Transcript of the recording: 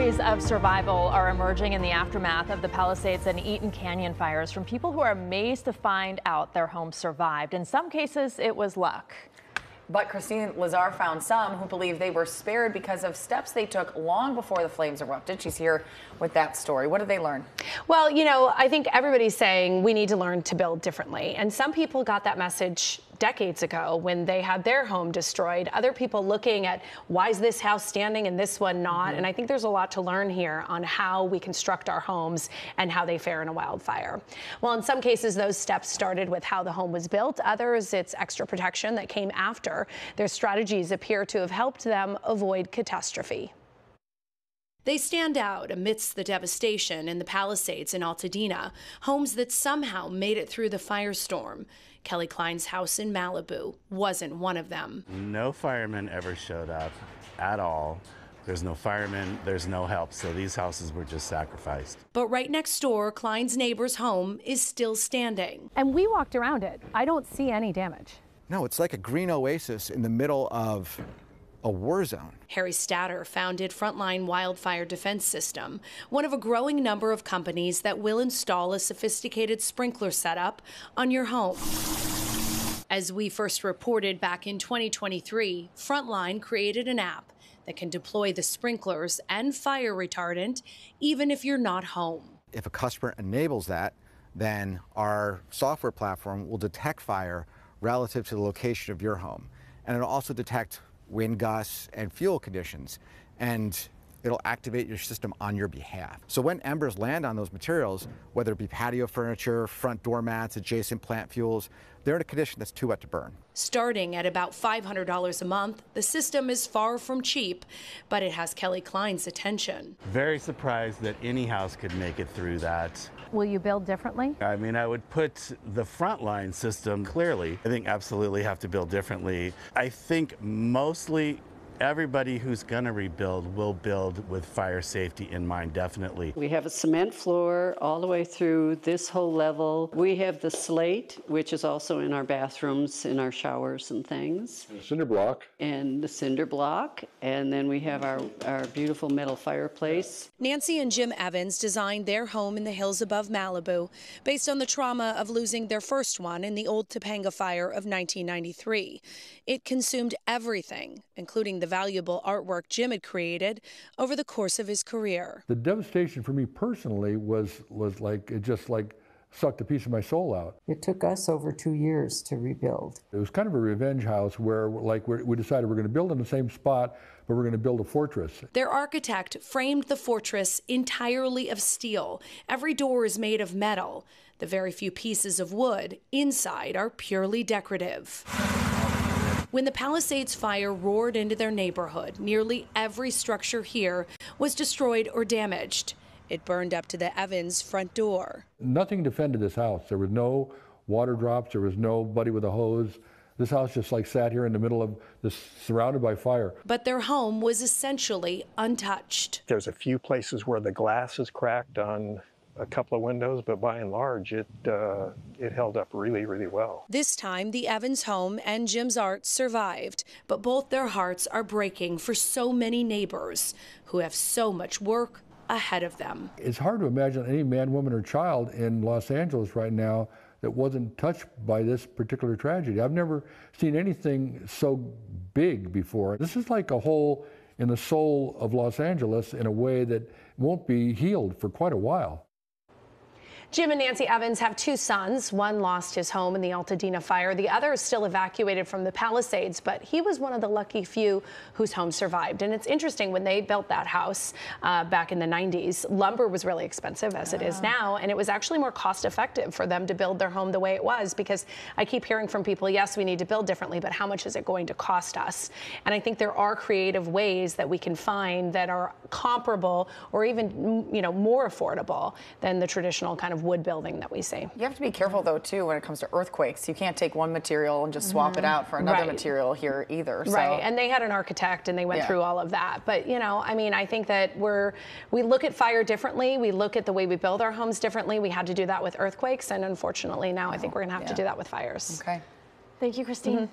stories of survival are emerging in the aftermath of the Palisades and Eaton Canyon fires from people who are amazed to find out their home survived. In some cases, it was luck. But Kristine Lazar found some who believe they were spared because of steps they took long before the flames erupted. She's here with that story. What did they learn? Well, I think everybody's saying we need to learn to build differently. And some people got that message decades ago when they had their home destroyed. Other people looking at why is this house standing and this one not? And I think there's a lot to learn here on how we construct our homes and how they fare in a wildfire. Well, in some cases, those steps started with how the home was built. Others, it's extra protection that came after. Their strategies appear to have helped them avoid catastrophe. They stand out amidst the devastation in the Palisades in Altadena, homes that somehow made it through the firestorm. Kelly Klein's house in Malibu wasn't one of them. No firemen ever showed up at all. There's no firemen, there's no help, so these houses were just sacrificed. But right next door, Klein's neighbor's home is still standing. And we walked around it. I don't see any damage. No, it's like a green oasis in the middle of a war zone. Harry Statter founded Frontline Wildfire Defense System, one of a growing number of companies that will install a sophisticated sprinkler setup on your home. As we first reported back in 2023, Frontline created an app that can deploy the sprinklers and fire retardant even if you're not home. If a customer enables that, then our software platform will detect fire relative to the location of your home. And it'll also detect wind gusts and fuel conditions, and it'll activate your system on your behalf. So when embers land on those materials, whether it be patio furniture, front door mats, adjacent plant fuels, they're in a condition that's too wet to burn. Starting at about $500 a month, the system is far from cheap, but it has Kelly Klein's attention. Very surprised that any house could make it through that. Will you build differently? I mean, I would put the Frontline system clearly. I think absolutely have to build differently. I think mostly everybody who's going to rebuild will build with fire safety in mind, definitely. We have a cement floor all the way through this whole level. We have the slate, which is also in our bathrooms, in our showers and things. And cinder block. And the cinder block. And then we have our beautiful metal fireplace. Nancy and Jim Evans designed their home in the hills above Malibu based on the trauma of losing their first one in the old Topanga fire of 1993. It consumed everything, including the valuable artwork Jim had created over the course of his career. The devastation for me personally was like, it just like sucked a piece of my soul out. It took us over 2 years to rebuild. It was kind of a revenge house where we decided we're going to build in the same spot, but we're going to build a fortress. Their architect framed the fortress entirely of steel. Every door is made of metal. The very few pieces of wood inside are purely decorative. When the Palisades fire roared into their neighborhood, nearly every structure here was destroyed or damaged. It burned up to the Evans front door. Nothing defended this house. There was no water drops. There was nobody with a hose. This house just like sat here in the middle of this, surrounded by fire. But their home was essentially untouched. There's a few places where the glass is cracked on a couple of windows, but by and large, it held up really, really well. This time, the Evans home and Jim's art survived, but both their hearts are breaking for so many neighbors who have so much work ahead of them. It's hard to imagine any man, woman, or child in Los Angeles right now that wasn't touched by this particular tragedy. I've never seen anything so big before. This is like a hole in the soul of Los Angeles in a way that won't be healed for quite a while. Jim and Nancy Evans have two sons. One lost his home in the Altadena fire. The other is still evacuated from the Palisades, but he was one of the lucky few whose home survived. And it's interesting, when they built that house back in the 90s, lumber was really expensive, as it is now, and it was actually more cost effective for them to build their home the way it was, because I keep hearing from people, yes, we need to build differently, but how much is it going to cost us? And I think there are creative ways that we can find that are comparable or even, more affordable than the traditional kind of wood building that we see. You have to be careful, though, too, when it comes to earthquakes. You can't take one material and just swap it out for another material here either. Right, and they had an architect and they went through all of that. But, I think that we look at fire differently. We look at the way we build our homes differently. We had to do that with earthquakes, and unfortunately now I think we're going to have to do that with fires. Okay. Thank you, Kristine.